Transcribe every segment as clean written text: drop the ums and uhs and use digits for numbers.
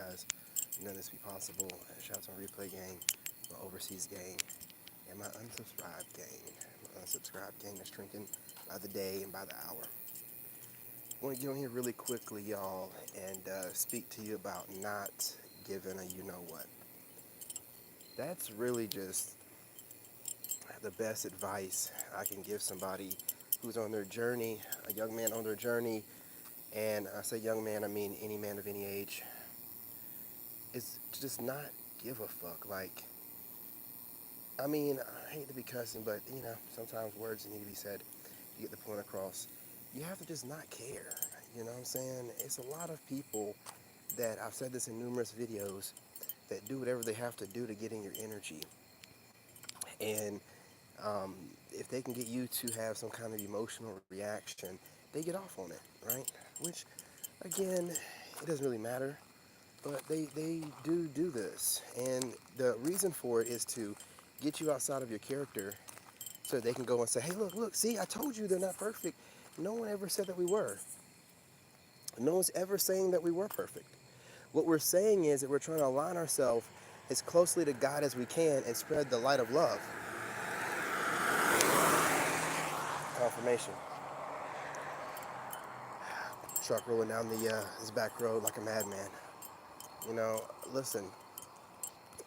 guys, none of this be possible. Shout out to my replay gang, my overseas gang, and my unsubscribed gang. My unsubscribed gang that's shrinking by the day and by the hour. I want to get on here really quickly, y'all, and speak to you about not giving a you know what. That's really just the best advice I can give somebody who's on their journey, a young man on their journey, and I say young man, I mean any man of any age, is to just not give a fuck. Like, I mean, I hate to be cussing, but, sometimes words need to be said to get the point across. You have to just not care, you know what I'm saying? It's a lot of people that, I've said this in numerous videos, that do whatever they have to do to get in your energy. And if they can get you to have some kind of emotional reaction, they get off on it, right? Which, again, it doesn't really matter, but they do this. And the reason for it is to get you outside of your character so they can go and say, hey, look, see, I told you they're not perfect. No one ever said that we were. No one's ever saying that we were perfect. What we're saying is that we're trying to align ourselves as closely to God as we can and spread the light of love. Confirmation. Truck rolling down this back road like a madman. Listen.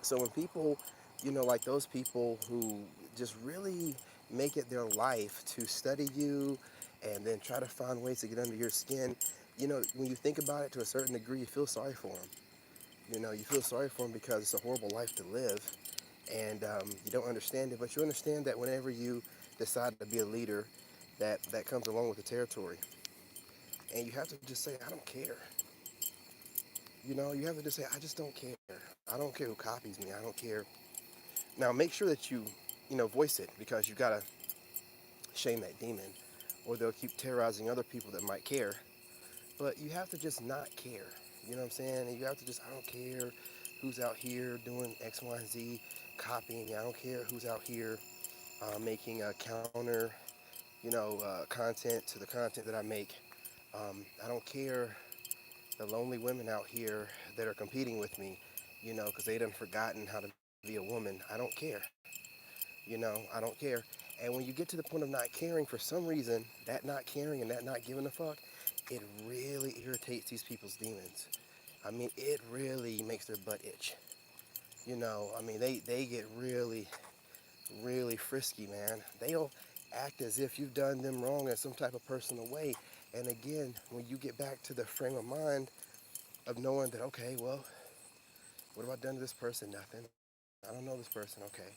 So when people, like those people who just really make it their life to study you and then try to find ways to get under your skin, when you think about it to a certain degree, you feel sorry for them. You feel sorry for them because it's a horrible life to live, and you don't understand it, but you understand that whenever you decide to be a leader, that comes along with the territory. And you have to just say, I don't care. You have to just say, I just don't care. I don't care who copies me. I don't care. Now, make sure that you voice it, because you got to shame that demon, or they'll keep terrorizing other people that might care. But you have to just not care. You know what I'm saying? And you have to just, I don't care who's out here doing X, Y, and Z, copying me. I don't care who's out here making a counter, content to the content that I make. I don't care the lonely women out here that are competing with me, because they done forgotten how to be a woman. I don't care. I don't care. And when you get to the point of not caring, for some reason, that not caring and that not giving a fuck, it really irritates these people's demons. I mean, it really makes their butt itch. They get really, really frisky, man. They'll act as if you've done them wrong in some type of personal way. And again, when you get back to the frame of mind of knowing that, okay, well, what have I done to this person? Nothing. I don't know this person. Okay.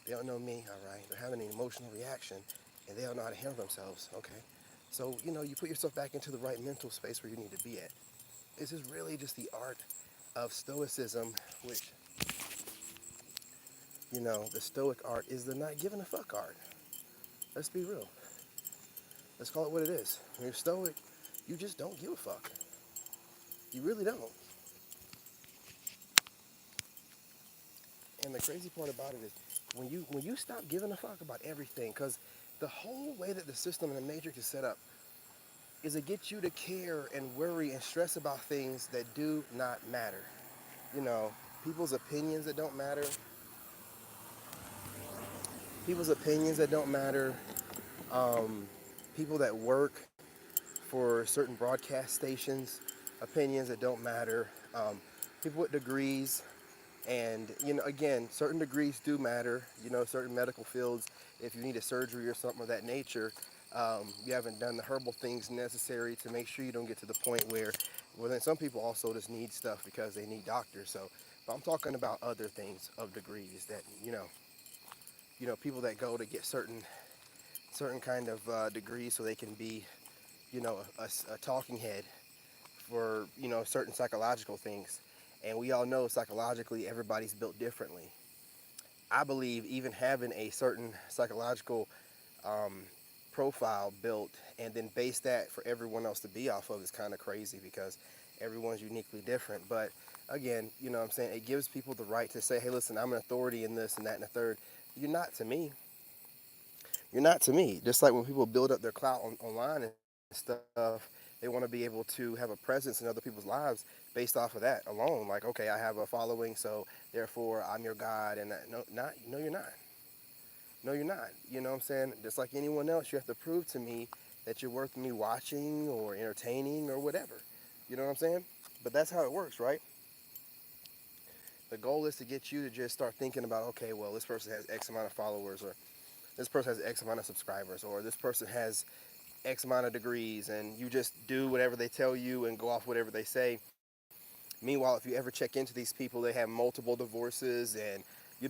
They don't know me. All right. They're having an emotional reaction, and they don't know how to handle themselves. Okay. So, you put yourself back into the right mental space where you need to be at. This is really just the art of Stoicism, which, the Stoic art is the not giving a fuck art. Let's be real. Let's call it what it is. When you're Stoic, you just don't give a fuck. You really don't. And the crazy part about it is when you stop giving a fuck about everything, because the whole way that the system and the matrix is set up is to get you to care and worry and stress about things that do not matter. You know, people's opinions that don't matter, people's opinions that don't matter, people that work for certain broadcast stations, opinions that don't matter, people with degrees. And, again, certain degrees do matter, certain medical fields. If you need a surgery or something of that nature, you haven't done the herbal things necessary to make sure you don't get to the point where, well, then some people also just need stuff because they need doctors. So, but I'm talking about other things of degrees that, people that go to get certain kind of degrees so they can be, a talking head for, certain psychological things. And we all know psychologically everybody's built differently. I believe even having a certain psychological um, profile built and then base that for everyone else to be off of is kind of crazy, because everyone's uniquely different. But again, what I'm saying, it gives people the right to say, hey, listen, I'm an authority in this and that and the third. You're not to me. You're not to me. Just like when people build up their clout online and stuff, they say, They want to be able to have a presence in other people's lives based off of that alone. Like, okay, I have a following, so therefore I'm your God. And no, you're not. No, you're not. You know what I'm saying? Just like anyone else, you have to prove to me that you're worth me watching or entertaining or whatever. You know what I'm saying? But that's how it works, right? The goal is to get you to just start thinking about, okay, well, this person has X amount of followers, or this person has X amount of subscribers, or this person has X amount of degrees, and you just do whatever they tell you and go off whatever they say. Meanwhile, if you ever check into these people, they have multiple divorces and,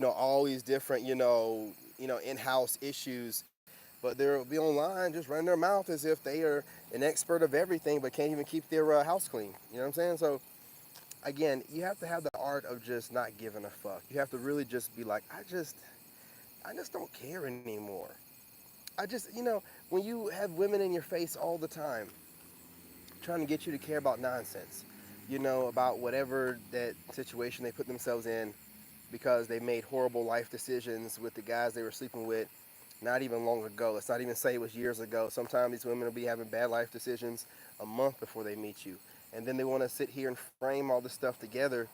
all these different, in-house issues, but they'll be online just running their mouth as if they are an expert of everything, but can't even keep their house clean. You know what I'm saying? So again, you have to have the art of just not giving a fuck. You have to really just be like, I just don't care anymore. When you have women in your face all the time trying to get you to care about nonsense, about whatever that situation they put themselves in because they made horrible life decisions with the guys they were sleeping with not even long ago. Let's not even say it was years ago. Sometimes these women will be having bad life decisions a month before they meet you. And then they want to sit here and frame all this stuff together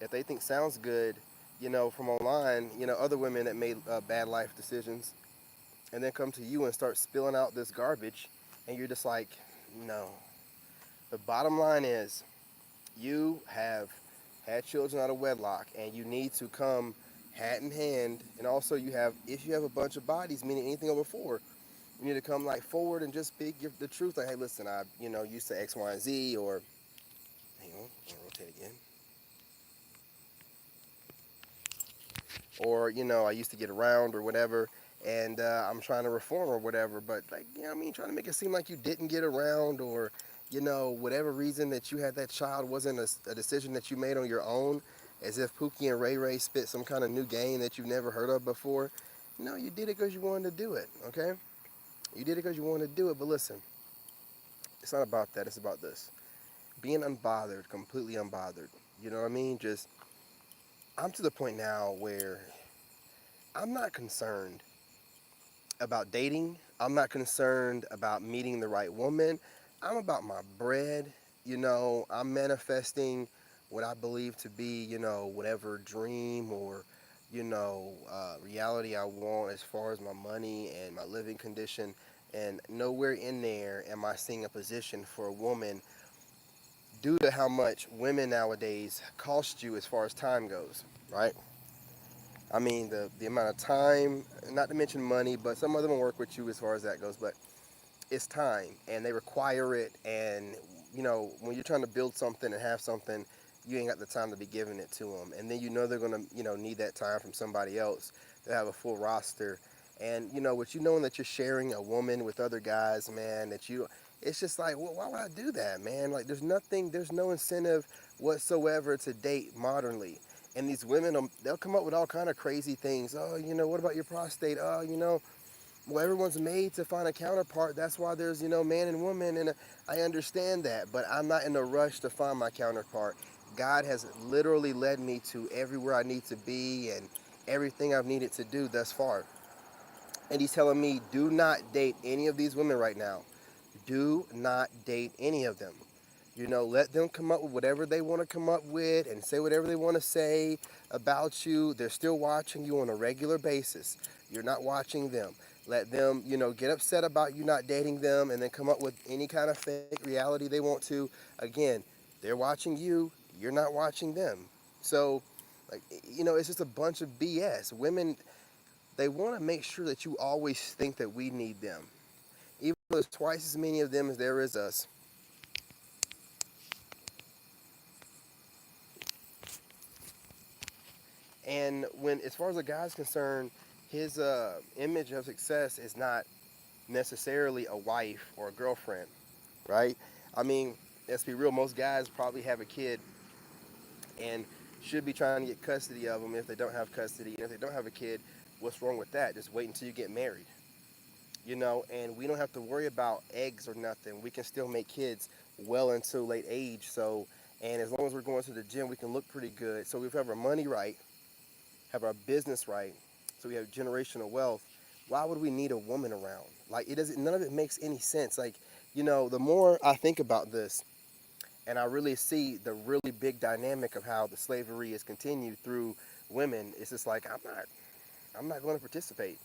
if they think sounds good, from online, other women that made bad life decisions, and then come to you and start spilling out this garbage, and you're just like, no. The bottom line is, you have had children out of wedlock, and you need to come hat in hand. And also, if you have a bunch of bodies, meaning anything over four, you need to come like forward and just speak the truth. Like, hey, listen, I used to X, Y, and Z, or hang on, I'll rotate again. Or I used to get around or whatever, and I'm trying to reform or whatever. But like, trying to make it seem like you didn't get around, or whatever reason that you had that child wasn't a decision that you made on your own, as if Pookie and Ray Ray spit some kind of new game that you've never heard of before. No, you did it because you wanted to do it. Okay, you did it because you wanted to do it. But listen, it's not about that. It's about this: being unbothered, completely unbothered. You know what I mean? Just I'm to the point now where I'm not concerned about dating. I'm not concerned about meeting the right woman. I'm about my bread. I'm manifesting what I believe to be, whatever dream or, reality I want as far as my money and my living condition. And nowhere in there am I seeing a position for a woman due to how much women nowadays cost you as far as time goes, right? I mean, the amount of time, not to mention money, but some of them will work with you as far as that goes, but it's time, and they require it. And, when you're trying to build something and have something, you ain't got the time to be giving it to them. And then they're going to, need that time from somebody else to have a full roster. And, with knowing that you're sharing a woman with other guys, man, it's just like, well, why would I do that, man? Like, there's no incentive whatsoever to date modernly. And these women, they'll come up with all kind of crazy things. Oh, what about your prostate? Oh, well, everyone's made to find a counterpart. That's why there's, man and woman. And I understand that. But I'm not in a rush to find my counterpart. God has literally led me to everywhere I need to be and everything I've needed to do thus far. And he's telling me, do not date any of these women right now. Do not date any of them. Let them come up with whatever they want to come up with and say whatever they want to say about you. They're still watching you on a regular basis. You're not watching them. Let them, get upset about you not dating them and then come up with any kind of fake reality they want to. Again, they're watching you. You're not watching them. So, like, it's just a bunch of BS. Women, they want to make sure that you always think that we need them. Even though there's twice as many of them as there is us. And as far as a guy's concerned, his image of success is not necessarily a wife or a girlfriend, right? I mean, let's be real, most guys probably have a kid and should be trying to get custody of them if they don't have custody. And if they don't have a kid, what's wrong with that? Just wait until you get married, and we don't have to worry about eggs or nothing. We can still make kids well into late age. So, and as long as we're going to the gym, we can look pretty good. So if we have our money right, have our business right, so we have generational wealth, why would we need a woman around? Like, it doesn't, none of it makes any sense. Like, The more I think about this, and I really see the really big dynamic of how the slavery is continued through women, it's just like I'm not going to participate.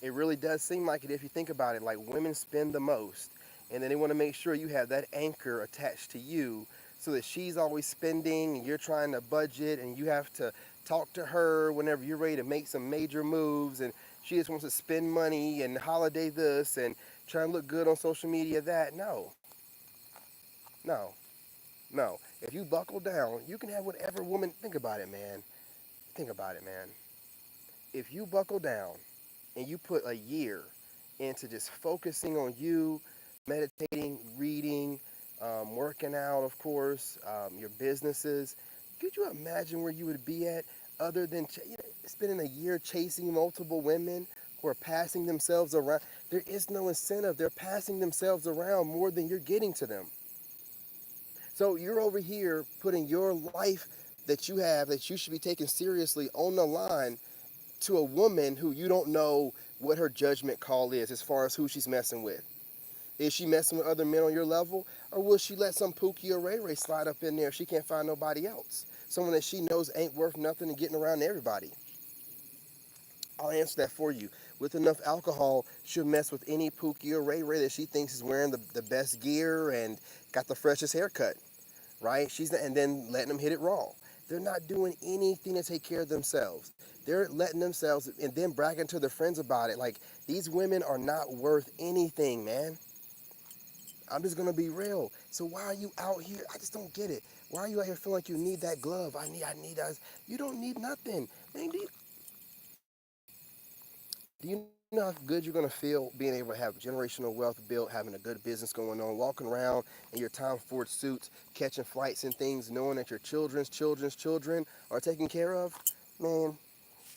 It really does seem like it if you think about it. Like women spend the most, and then they want to make sure you have that anchor attached to you, so that she's always spending, and you're trying to budget, and you have to talk to her whenever you're ready to make some major moves, and she just wants to spend money and holiday this and try and look good on social media. That no, no. If you buckle down, you can have whatever woman. Think about it, man. Think about it, man. If you buckle down and you put a year into just focusing on you, meditating, reading, working out, of course, your businesses, could you imagine where you would be at other than spending a year chasing multiple women who are passing themselves around? There is no incentive. They're passing themselves around more than you're getting to them. So you're over here putting your life that you have that you should be taken seriously on the line to a woman who you don't know what her judgment call is as far as who she's messing with. Is she messing with other men on your level? Or will she let some Pookie or Ray Ray slide up in there if she can't find nobody else? Someone that she knows ain't worth nothing and getting around everybody. I'll answer that for you. With enough alcohol, she'll mess with any Pookie or Ray Ray that she thinks is wearing the best gear and got the freshest haircut, right? And then letting them hit it raw. They're not doing anything to take care of themselves. They're letting themselves and then bragging to their friends about it. Like these women are not worth anything, man. I'm just gonna be real. So why are you out here? I just don't get it. Why are you out here feeling like you need that glove? I need that. You don't need nothing. Man, do you know how good you're gonna feel being able to have generational wealth built, having a good business going on, walking around in your Tom Ford suits, catching flights and things, knowing that your children's children are taken care of? Man,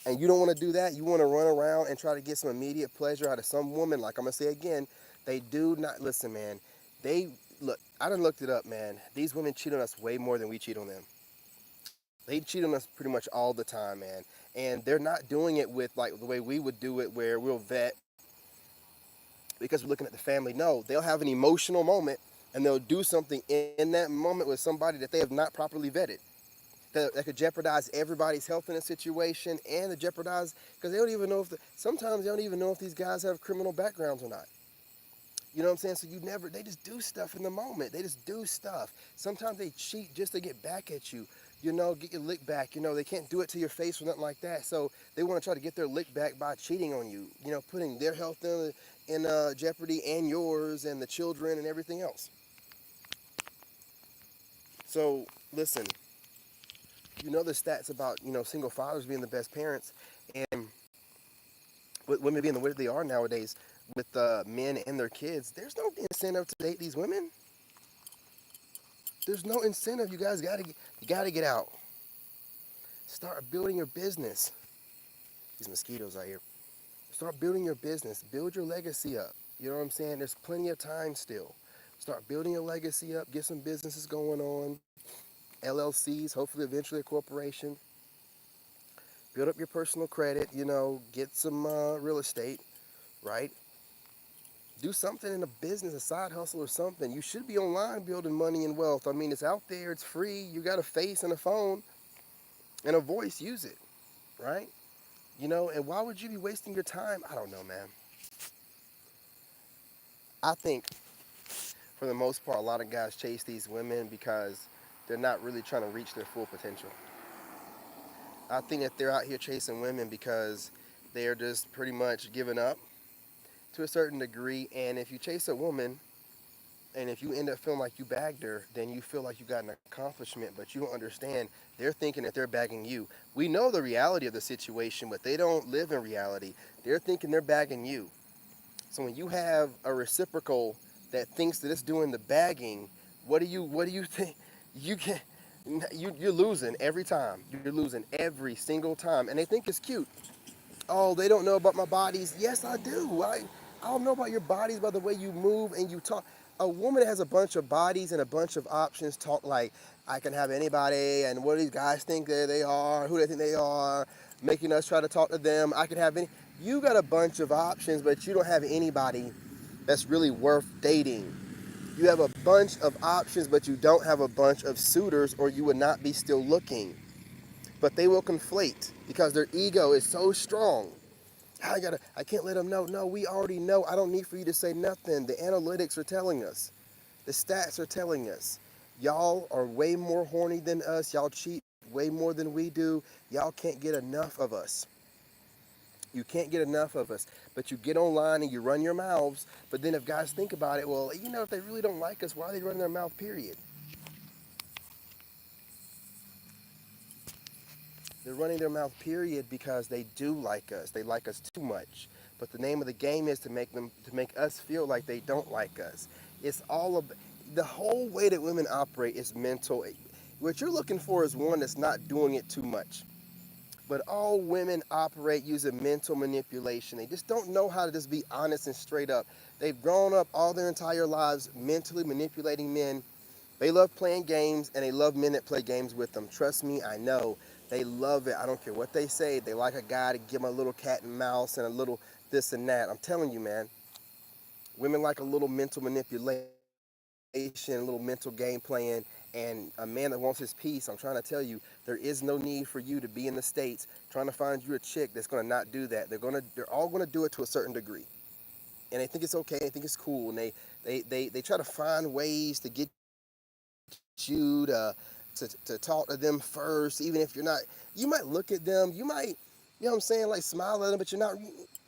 and you don't want to do that. You want to run around and try to get some immediate pleasure out of some woman. Like I'm gonna say again, they do not listen, man. They look. I done looked it up, man. These women cheat on us way more than we cheat on them. They cheat on us pretty much all the time, man. And they're not doing it with like the way we would do it, where we'll vet because we're looking at the family. No, they'll have an emotional moment and they'll do something in that moment with somebody that they have not properly vetted. That could jeopardize everybody's health in a situation and to jeopardize because they don't even know if sometimes they don't even know if these guys have criminal backgrounds or not. You know what I'm saying? So they just do stuff in the moment. They just do stuff. Sometimes they cheat just to get back at you, get your lick back. They can't do it to your face or nothing like that. So they want to try to get their lick back by cheating on you, putting their health in jeopardy and yours and the children and everything else. So listen, the stats about, single fathers being the best parents and with women being the way they are nowadays with men and their kids, there's no incentive to date these women. There's no incentive. You guys gotta get out. Start building your business. These mosquitoes out here. Start building your business. Build your legacy up. You know what I'm saying? There's plenty of time still. Start building your legacy up. Get some businesses going on. LLCs, hopefully eventually a corporation. Build up your personal credit. Get some real estate, right? Do something in a business, a side hustle or something. You should be online building money and wealth. I mean, it's out there. It's free. You got a face and a phone and a voice. Use it, right? And why would you be wasting your time? I don't know, man. I think for the most part, a lot of guys chase these women because they're not really trying to reach their full potential. I think that they're out here chasing women because they're just pretty much giving up to a certain degree. And if you chase a woman and if you end up feeling like you bagged her, then you feel like you got an accomplishment, but you don't understand. They're thinking that they're bagging you. We know the reality of the situation, but they don't live in reality. They're thinking they're bagging you. So when you have a reciprocal that thinks that it's doing the bagging, what do you think? You can you're losing every time. You're losing every single time, and they think it's cute. Oh, they don't know about my bodies. Yes, I do. I don't know about your bodies by the way you move and you talk. A woman that has a bunch of bodies and a bunch of options talk like, I can have anybody, and what do these guys think that they are, who they think they are, making us try to talk to them. I can have any. You got a bunch of options, but you don't have anybody that's really worth dating. You have a bunch of options, but you don't have a bunch of suitors, or you would not be still looking. But they will conflate because their ego is so strong. I can't let them know. No, we already know. I don't need for you to say nothing. The analytics are telling us. The stats are telling us. Y'all are way more horny than us. Y'all cheat way more than we do. Y'all can't get enough of us. You can't get enough of us. But you get online and you run your mouths. But then if guys think about it, well, if they really don't like us, why are they running their mouth, period? They're running their mouth, period, because they do like us. They like us too much. But the name of the game is to make us feel like they don't like us. It's all of the whole way that women operate is mental. What you're looking for is one that's not doing it too much. But all women operate using mental manipulation. They just don't know how to just be honest and straight up. They've grown up all their entire lives mentally manipulating men. They love playing games, and they love men that play games with them. Trust me, I know. They love it. I don't care what they say. They like a guy to give them a little cat and mouse and a little this and that. I'm telling you, man. Women like a little mental manipulation, a little mental game playing, and a man that wants his peace. I'm trying to tell you, there is no need for you to be in the States trying to find you a chick that's going to not do that. They're all going to do it to a certain degree. And they think it's okay, they think it's cool, and they try to find ways to get you to talk to them first, even if you're not. You might look at them, what I'm saying, like smile at them, but you're not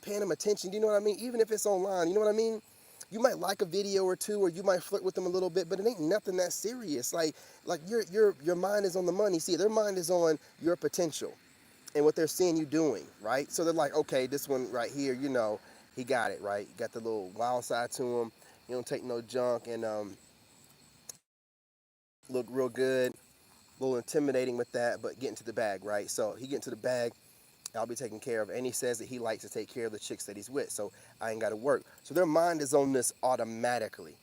paying them attention. Do you know what I mean? Even if it's online, you know what I mean? You might like a video or two, or you might flirt with them a little bit, but it ain't nothing that serious. Like your mind is on the money. See, their mind is on your potential and what they're seeing you doing, right? So they're like, okay, this one right here, he got it, right? Got the little wild side to him. He don't take no junk, and look real good, a little intimidating with that, but get into the bag, right? So he get into the bag, I'll be taken care of. And he says that he likes to take care of the chicks that he's with, so I ain't got to work. So their mind is on this automatically.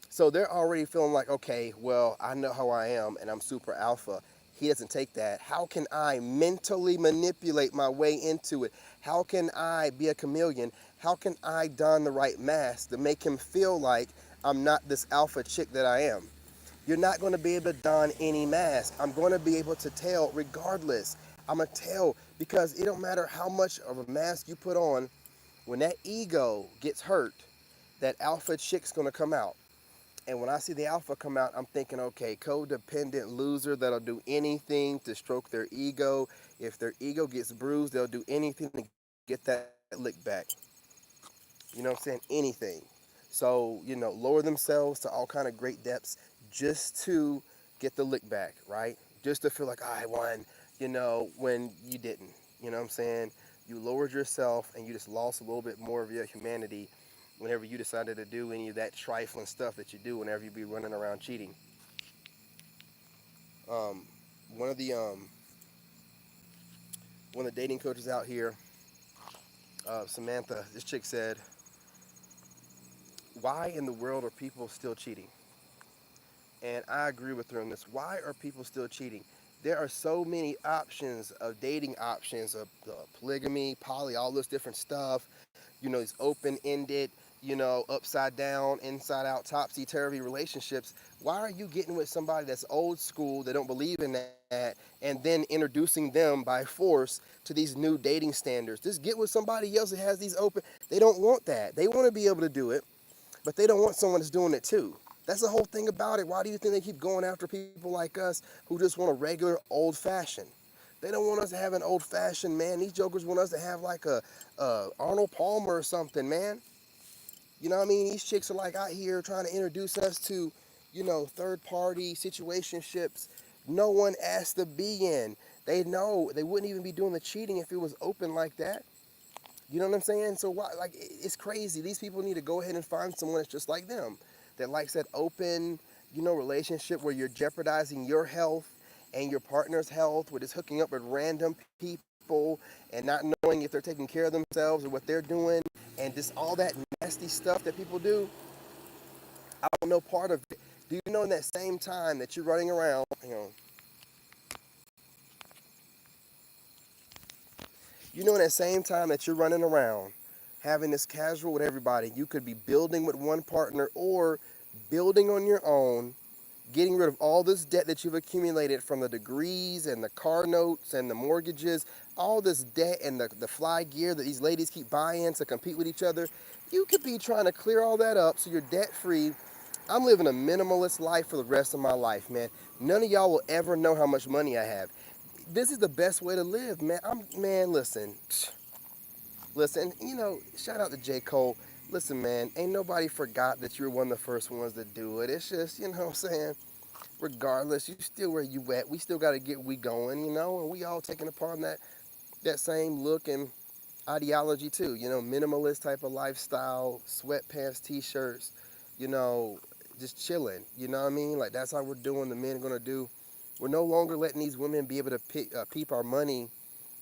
So they're already feeling like, okay, well, I know how I am, and I'm super alpha. He doesn't take that. How can I mentally manipulate my way into it? How can I be a chameleon? How can I don the right mask to make him feel like I'm not this alpha chick that I am? You're not going to be able to don any mask. I'm going to be able to tell regardless. I'm going to tell because it don't matter how much of a mask you put on. When that ego gets hurt, that alpha chick's going to come out. And when I see the alpha come out, I'm thinking, okay, codependent loser that'll do anything to stroke their ego. If their ego gets bruised, they'll do anything to get that lick back. You know what I'm saying? Anything. So, lower themselves to all kind of great depths just to get the lick back, right? Just to feel like I won, when you didn't. You know what I'm saying? You lowered yourself and you just lost a little bit more of your humanity whenever you decided to do any of that trifling stuff that you do whenever you be running around cheating. Um, one of the one of the dating coaches out here, Samantha, this chick said, "Why in the world are people still cheating?" And I agree with her on this. Why are people still cheating? There are so many options of dating options of polygamy, poly, all this different stuff. These open-ended, upside down, inside out, topsy-turvy relationships. Why are you getting with somebody that's old school, that don't believe in that, and then introducing them by force to these new dating standards? Just get with somebody else that has these open. They don't want that. They want to be able to do it, but they don't want someone that's doing it too. That's the whole thing about it. Why do you think they keep going after people like us who just want a regular old fashioned? They don't want us to have an old fashioned, man. These jokers want us to have like a Arnold Palmer or something, man. You know what I mean? These chicks are like out here trying to introduce us to, third party situationships no one asked to be in. They know they wouldn't even be doing the cheating if it was open like that. You know what I'm saying? So why, like, it's crazy. These people need to go ahead and find someone that's just like them, that likes that open, relationship where you're jeopardizing your health and your partner's health with just hooking up with random people and not knowing if they're taking care of themselves or what they're doing, and just all that nasty stuff that people do. I don't know part of it. Do you know in that same time that you're running around, in that same time that you're running around having this casual with everybody, you could be building with one partner or building on your own, getting rid of all this debt that you've accumulated from the degrees and the car notes and the mortgages, all this debt and the fly gear that these ladies keep buying to compete with each other. You could be trying to clear all that up so you're debt free. I'm living a minimalist life for the rest of my life, man. None of y'all will ever know how much money I have. This is the best way to live, man. Man, listen, shout out to J. Cole. Listen, man, ain't nobody forgot that you're one of the first ones to do it. It's just, what I'm saying? Regardless, you still where you at. We still got to get we going, and we all taking upon that same look and ideology too. Minimalist type of lifestyle, sweatpants, t-shirts, you know, just chilling. You know what I mean? Like that's how we're doing. The men are gonna do. We're no longer letting these women be able to peep our money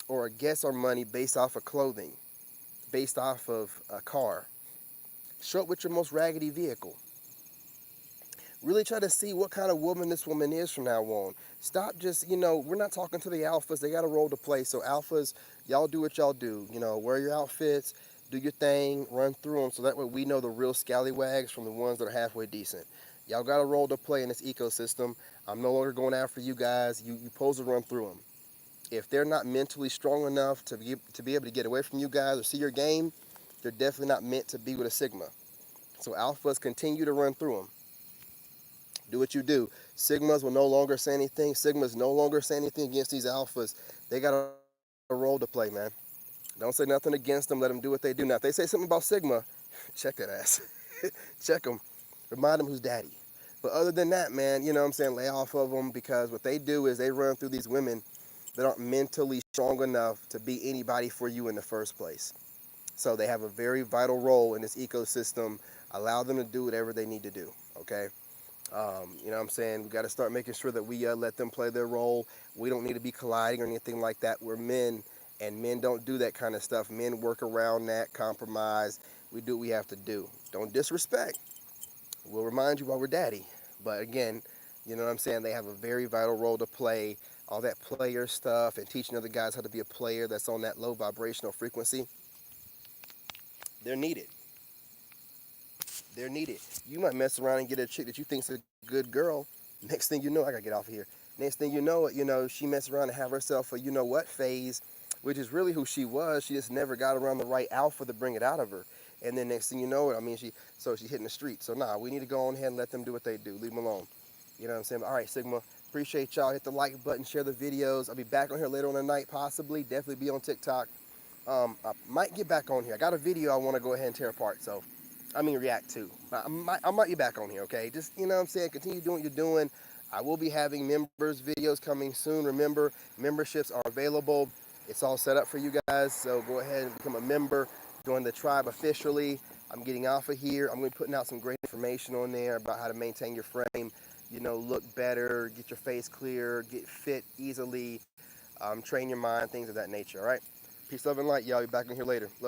or guess our money based off of clothing, based off of a car. Show up with your most raggedy vehicle. Really try to see what kind of woman this woman is from now on. Stop just, we're not talking to the alphas. They got a role to play. So alphas, y'all do what y'all do. Wear your outfits, do your thing, run through them so that way we know the real scallywags from the ones that are halfway decent. Y'all got a role to play in this ecosystem. I'm no longer going after you guys. You supposed to run through them. If they're not mentally strong enough to be able to get away from you guys or see your game, they're definitely not meant to be with a Sigma. So alphas continue to run through them. Do what you do. Sigmas will no longer say anything. Sigmas no longer say anything against these alphas. They got a role to play, man. Don't say nothing against them. Let them do what they do. Now, if they say something about Sigma, check that ass. Check them. Remind them who's daddy. But other than that, man, you know what I'm saying? Lay off of them because what they do is they run through these women that aren't mentally strong enough to be anybody for you in the first place. So they have a very vital role in this ecosystem. Allow them to do whatever they need to do, okay? You know what I'm saying? We got to start making sure that we let them play their role. We don't need to be colliding or anything like that. We're men, and men don't do that kind of stuff. Men work around that, compromise. We do what we have to do. Don't disrespect. We'll remind you while we're daddy. But again, you know what I'm saying? They have a very vital role to play. All that player stuff and teaching other guys how to be a player that's on that low vibrational frequency, they're needed. They're needed. You might mess around and get a chick that you think's a good girl. Next thing you know, I gotta get off of here. Next thing she mess around and have herself a what phase, which is really who she was. She just never got around the right alpha to bring it out of her. And then next thing you know, she's hitting the street. So nah, we need to go on ahead and let them do what they do. Leave them alone. You know what I'm saying? All right, Sigma. Appreciate y'all. Hit the like button, share the videos. I'll be back on here later on tonight, possibly. Definitely be on TikTok. I might get back on here. I got a video I want to go ahead and tear apart. React to. I might be back on here, okay? Just, you know what I'm saying? Continue doing what you're doing. I will be having members videos coming soon. Remember, memberships are available. It's all set up for you guys. So go ahead and become a member. Join the tribe officially. I'm getting off of here. I'm going to be putting out some great information on there about how to maintain your frame, look better, get your face clear, get fit easily, train your mind, things of that nature, all right? Peace, love, and light, y'all. Be back in here later. Love you.